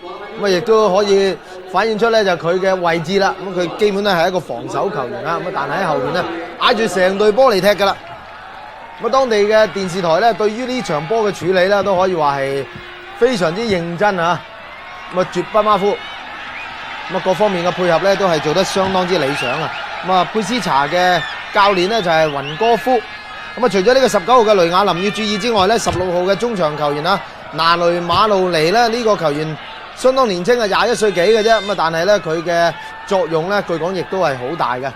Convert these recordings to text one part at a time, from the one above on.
咁啊亦都可以反映出咧就佢嘅位置啦。咁佢基本咧係一個防守球員啦。咁但係喺後邊咧挨住成隊波嚟踢㗎啦。咁當地嘅電視台咧對於呢場波嘅處理咧都可以話係非常之認真啊。咁啊絕不馬虎。咁啊各方面嘅配合咧都係做得相當之理想啊。咁啊佩斯查嘅教練咧就係雲哥夫。咁啊除咗呢個19號嘅雷亞林要注意之外咧，16號嘅中場球員啊拿雷馬路尼咧呢個球員相當年輕啊，21歲幾嘅啫。咁啊但係咧佢嘅作用咧據講亦都係好大嘅。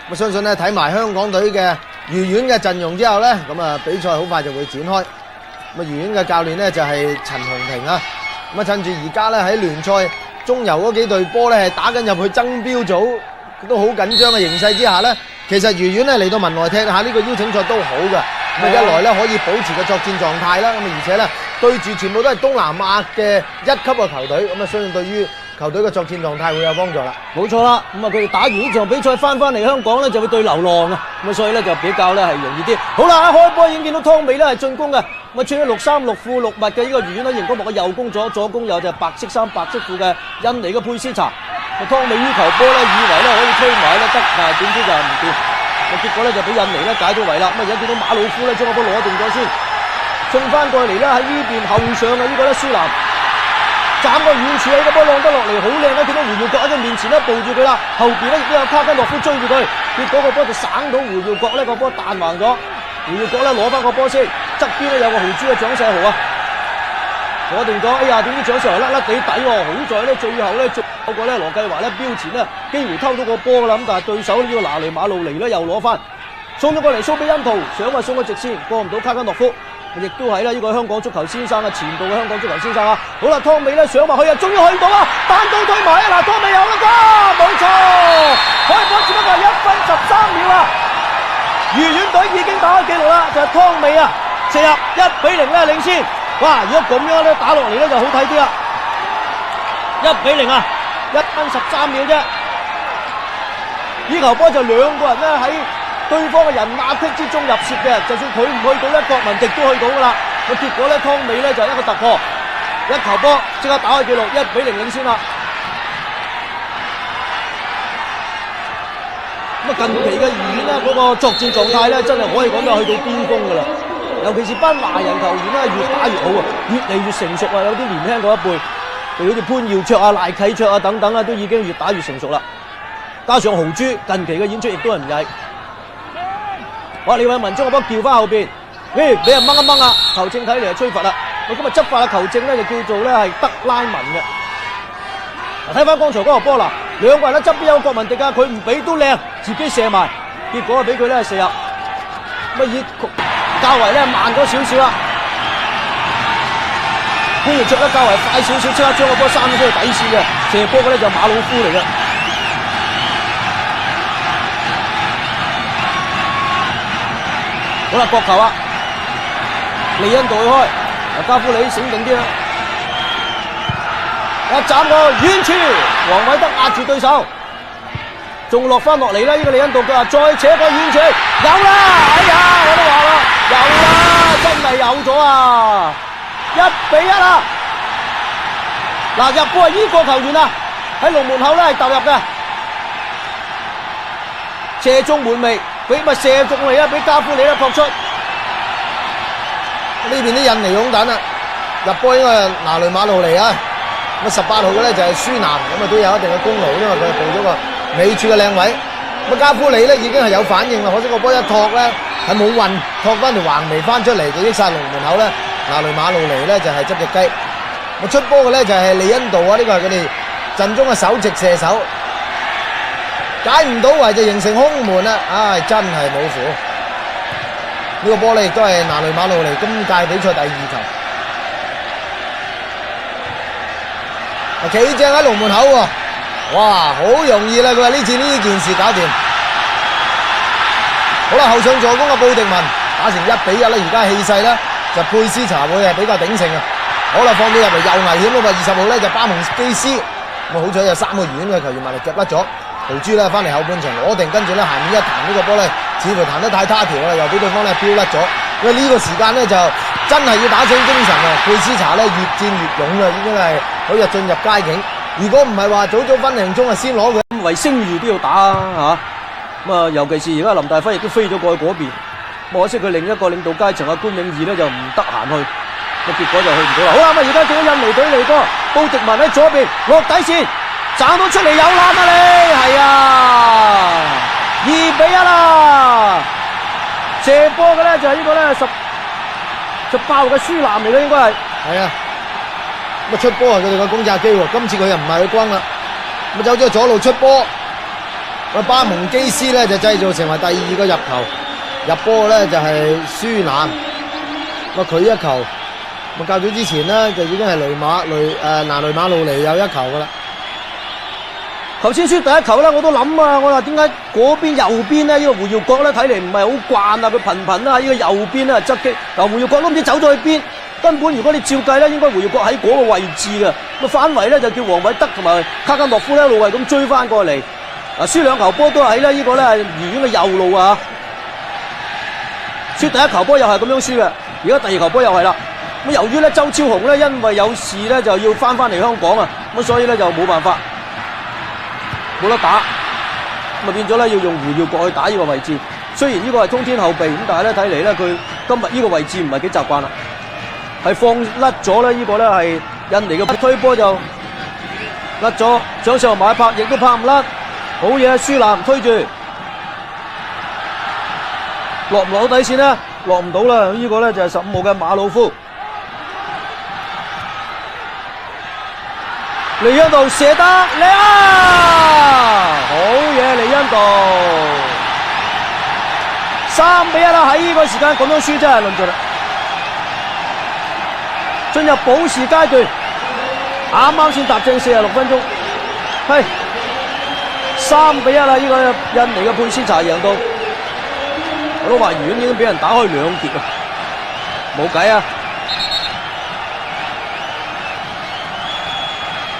我相信咧睇埋香港隊嘅愉園嘅陣容之後咧，咁啊比賽好快就會展開。咁啊愉園嘅教練咧就係陳鴻庭啊。咁啊趁住而家咧喺聯賽中游嗰幾隊波咧係打緊入去爭標組，都好緊張嘅形勢之下咧，其實愉園咧嚟到文萊踢下呢個邀請賽都好嘅。咁啊一來咧可以保持個作戰狀態啦，咁啊而且咧對住全部都係東南亞嘅一級嘅球隊，咁啊相信對於球隊嘅作戰狀態會有幫助啦。冇錯啦，咁啊佢哋打完呢場比賽翻嚟香港咧就會對流浪啊，咁啊所以咧就比較咧係容易啲。好啦，一開波已經見到湯美咧係進攻嘅，咁啊穿咗6衫6褲6襪嘅呢個愉園喺熒光幕嘅右攻左攻有就白色衫白色褲嘅印尼嘅佩斯查。湯美於球波咧以為咧可以推埋咧得，但係點知就唔掂。結果咧就俾印尼咧解咗圍啦。咁啊而家見到馬魯夫咧將個波攞定咗先，送翻過嚟咧喺呢邊後上嘅呢個咧舒南。斬個遠處喺個波浪得落嚟，好靚啊！見到胡耀國喺佢面前咧抱住佢啦，後邊咧亦都有卡根諾夫追住佢，結果個波就省到胡耀國呢個波彈橫咗，胡耀國咧攞翻個波先，側邊咧有個豪豬嘅蔣世豪啊，攞定咗，哎呀點知蔣世豪甩甩地底喎，好在咧最後咧嗰個咧羅繼華咧標前咧幾乎偷到個波啦，咁但係對手呢個拿雷馬路尼咧又攞翻，送咗過嚟蘇比恩圖，想話送個直線過唔到卡根諾夫。亦都係啦，呢個香港足球先生啊，前度嘅香港足球先生啊。好啦，湯美咧上埋去啊，終於去到啊，單刀推埋啊，嗱，湯美有啦，冇錯，開波只不過係1分13秒啊，愉園隊已經打開紀錄啦，就係湯美啊，射入1-0咧領先。哇，如果咁樣咧打落嚟咧就好睇啲啦，1-0啊，1分13秒啫。呢球波就兩個人咧喺對方嘅人壓迫之中入攝嘅，就算佢唔去到咧，郭文迪都去到噶啦。咁結果咧，湯美咧就一個突破，一球波即刻打開紀錄，1-0領先啦。咁啊，近期嘅愉園咧嗰個作戰狀態咧，真係可以講到去到巔峰噶啦。尤其是班華人球員咧，越打越好啊，越嚟越成熟啊。有啲年輕嗰一輩，譬如好似潘耀卓啊、賴啟卓啊等等啊，都已經越打越成熟啦。加上豪珠近期嘅演出亦都係唔曳。哇！李偉文將個波叫翻後邊，俾人掹一掹啊！球證睇嚟係吹罰啦。咁今日執法嘅球證咧就叫做咧係德拉文嘅。睇翻剛才嗰個波啦，兩個人咧側邊有郭文迪啊，佢唔俾都靚，自己射埋，結果係俾佢咧射入。咁以較為咧慢咗少少啦。潘耀卓咧較為快少少，即刻將個波閂咗出去底線嘅，射波嘅咧就馬魯夫嚟嘅。好啦，角球啊，利恩道去開，加夫里醒定啲啦，一斬個遠處，黃偉德壓住對手，仲落翻落嚟啦！呢個利恩道佢話再扯個遠處，有啦！哎呀，我都話啦，有啦，真係有咗啊！1-1啦！嗱，入波係呢個球員啊，喺龍門口咧係投入嘅，射中門楣。俾咪射中嚟啦，俾加夫里啦撲出。呢邊啲印尼擁躉啊，入波應該係拿雷馬路尼啊。咁18號嘅咧就係舒南，咁啊都有一定嘅功勞，因為佢係報咗個尾柱嘅靚位。咁加夫里咧已經係有反應啦，可惜個波一托咧係冇運，托翻條橫楣翻出嚟，就益晒龍門口咧。拿雷馬路尼咧就係執隻雞。咁出波嘅咧就係利恩道啊，呢個係佢哋陣中嘅首席射手。解唔到圍就形成空門啦，唉，真係冇符。呢個波咧亦都係拿雷馬路尼今屆比賽第2球。企正喺龍門口喎，哇，好容易啦！佢話呢次呢件事搞掂。好啦，後上助攻嘅布迪文打成1-1啦，而家氣勢咧就佩斯查會係比較鼎盛啊。好啦，放咗入嚟又危險啦，20號咧就巴蒙基斯，咁好彩有3個愉園嘅球員埋嚟夾甩咗。豪豬咧翻嚟後半場攞定，跟住咧下面一彈呢個波咧，似乎彈得太他條啦，又俾對方咧飆甩咗。因為呢個時間咧就真係要打醒精神啊！佩斯查咧越戰越勇啦，已經係佢就進入佳境。如果唔係話早分零鐘啊，先攞佢。為聲譽都要打啊咁啊，尤其是而家林大輝亦都飛咗過去嗰邊，可惜佢另一個領導階層官永義咧就唔得閒去，結果就去唔到啦。好啦，咁啊而家見到印尼隊嚟多，布迪文喺左邊落底線，斬到出嚟有籃啊你，係啊，2-1啦！射波嘅咧就係呢個咧18號嘅舒南嚟嘅應該係。係啊，咁啊出波係佢哋個攻擊機喎，今次佢又唔係去轟啦，咁走咗左路出波。巴蒙基斯咧就製造成為第2個入球，入波咧就係舒南，咁佢一球，咁較早之前呢，就已經係雷馬路尼有一球噶啦。頭先輸第一球咧，我都諗啊，我話點解嗰邊右邊呢？呢個胡耀國咧睇嚟唔係好慣啊，佢頻頻啦喺呢個右邊咧側擊，嗱胡耀國都唔知走咗去邊，根本如果你照計咧，應該胡耀國喺嗰個位置嘅，咁反為咧就叫黃偉德同埋卡加諾夫咧一路係咁追翻過嚟。輸2球波都係呢個咧愉園嘅右路啊！輸第一球波又係咁樣輸嘅，而家第2球波又係啦。咁由於咧周超雄咧因為有事咧就要翻嚟香港啊，咁所以咧就冇辦法冇得打，咁啊變咗咧要用胡耀國去打呢個位置。雖然呢個係通天後備，咁但係咧睇嚟咧佢今日呢個位置唔係幾習慣啦，係放甩咗咧呢個咧係印尼嘅推波就甩咗，掌上馬拍亦都拍唔甩。好嘢，舒南推住，落唔落底線呢？落唔到啦，呢個咧就係15號嘅馬魯夫。利恩道射得靚啊！好嘢，利恩道3-1啦！喺呢個時間咁樣輸真係論盡啦。進入補時階段，啱先踏正46分鐘，係。3-1啦！呢個印尼嘅佩斯查贏到，我都話愉園已經俾人打開2截啊，冇計啊！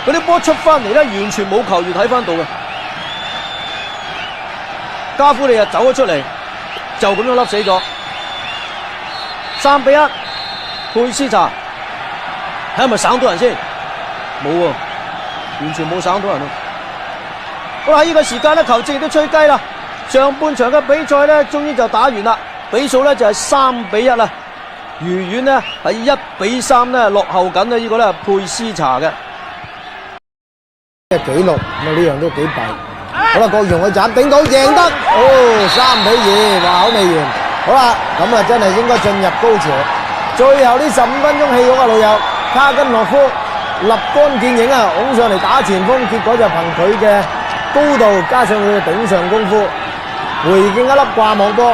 嗰啲波出翻嚟咧，完全冇球員睇翻到嘅。加夫利又走咗出嚟，就咁樣笠死咗。3-1，佩斯查睇下咪省到人先，冇喎，完全冇省到人啊！好啦，喺呢個時間咧，球證亦都吹雞啦。上半場嘅比賽咧，終於就打完啦，比數咧就係3-1啦。愉園咧係1-3咧落後緊呢個咧佩斯查嘅紀錄，咁啊呢樣都幾弊。好啦，郭榮去斬頂到贏得，哦3-2，話口未完。好啦，咁啊真係應該進入高潮。最後呢15分鐘戲肉啊，老友卡根諾夫立竿見影啊，拱上嚟打前鋒，結果就憑佢嘅高度加上佢嘅頂上功夫，回敬一粒掛網波。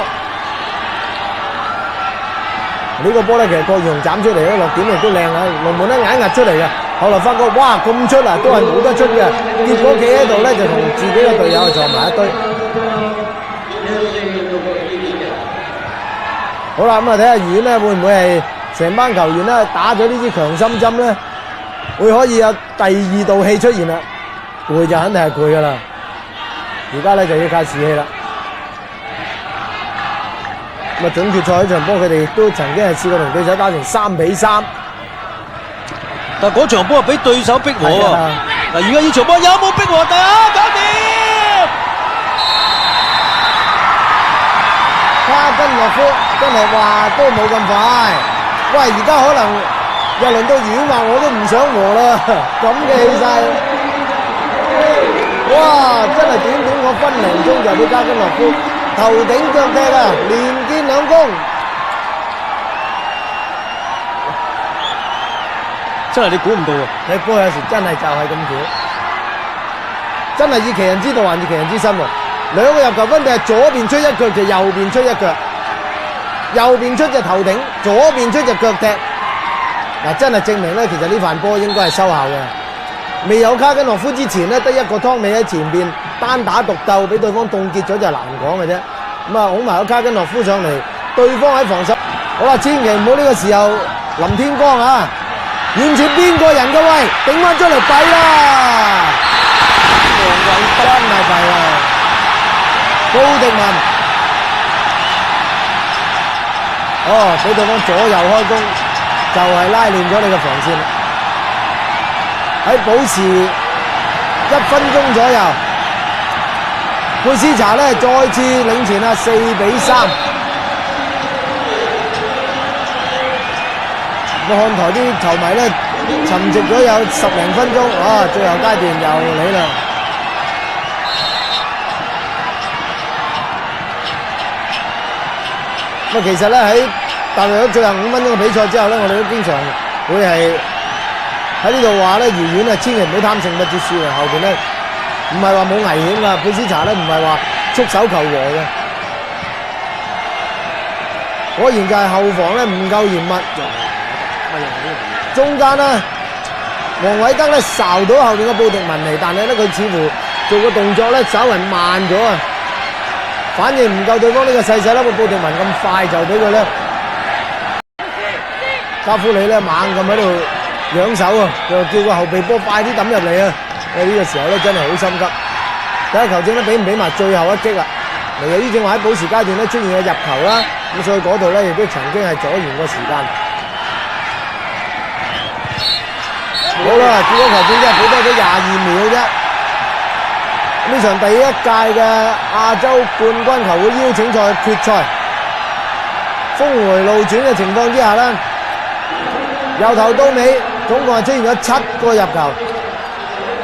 呢個波咧，其實郭耀雄斬出嚟咧，落點亦都靚啊，龍門咧硬壓出嚟嘅。後來發覺哇咁出啊，都係冇得出嘅。結果企喺度咧，就同自己嘅隊友撞埋一堆。好啦，咁啊睇下愉園咧會唔會係成班球員咧打咗呢支強心針咧，會可以有第2道氣出現啦。攰就肯定係攰噶啦，而家咧就要靠士氣啦。咁啊，準決賽呢場波佢哋亦都曾經係試過同對手打成3-3，但嗰場波係俾對手逼和喎。嗱，而家呢場波有冇逼和？搞掂！卡根諾夫真係話都冇咁快。喂，而家可能又輪到愉園話我都唔想和啦，咁嘅氣勢。哇！真係短個分零鐘就俾卡根諾夫頭頂腳踢啊，連見2功。真係你估唔到啊！踢波有時真係就係咁巧，真係以其人之道還治其人之身喎。2個入球分別係左邊出一腳就右邊出一腳，右邊出隻頭頂，左邊出隻腳踢。嗱，真係證明咧，其實呢飯波應該係收效嘅。未有卡根諾夫之前咧，得一個湯美喺前邊單打獨鬥，俾對方凍結咗就難講嘅啫。咁啊，拱埋個卡根諾夫上嚟，對方喺防守。好啦，千祈唔好呢個時候林天光啊，完全邊個人嘅喂，頂翻出嚟弊啦！黃偉德真係弊啦，高迪文，俾對方左右開弓，就係拉亂咗你嘅防線。喺保持1分鐘左右，佩斯查咧再次領前啊4-3。看台啲球迷咧沉寂咗有10零分鐘，最後階段又嚟啦。咁其實咧喺踏入咗最後5分鐘嘅比賽之後咧，我哋都經常會係喺呢度話咧，愉園啊千祈唔好貪勝不知輸啊！後邊咧唔係話冇危險噶，佩斯查咧唔係話束手求和嘅，果然就係後防咧唔夠嚴密。中間咧，黃偉德咧睄到後邊嘅布迪文尼，但係咧佢似乎做個動作咧稍為慢咗啊，反應唔夠對方呢個細細粒嘅布迪文咁快，就俾佢咧加夫里咧猛咁喺度仰手啊，就叫個後備波快啲抌入嚟啊！呢個時候咧真係好心急，睇下球證咧俾唔俾埋最後一擊啦。由於正話喺補時階段咧出現嘅入球啦，咁所以嗰度咧亦都曾經係阻延個時間。好啦，結果球證真係俾多咗22秒啫。呢場第一屆嘅亞洲冠軍球會邀請賽決賽，峰回路轉嘅情況之下呢，由頭到尾總共係出現咗7個入球，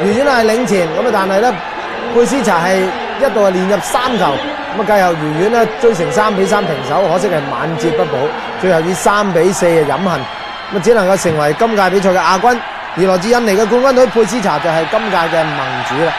愉園係領前，咁啊但係咧佩斯查係一度係連入3球，咁啊繼後愉園咧追成3-3平手，可惜係晚節不保，最後以3-4嘅飲恨，咁只能夠成為今屆比賽嘅亞軍。而來自印尼嘅冠軍隊佩斯查就係今屆嘅盟主啦。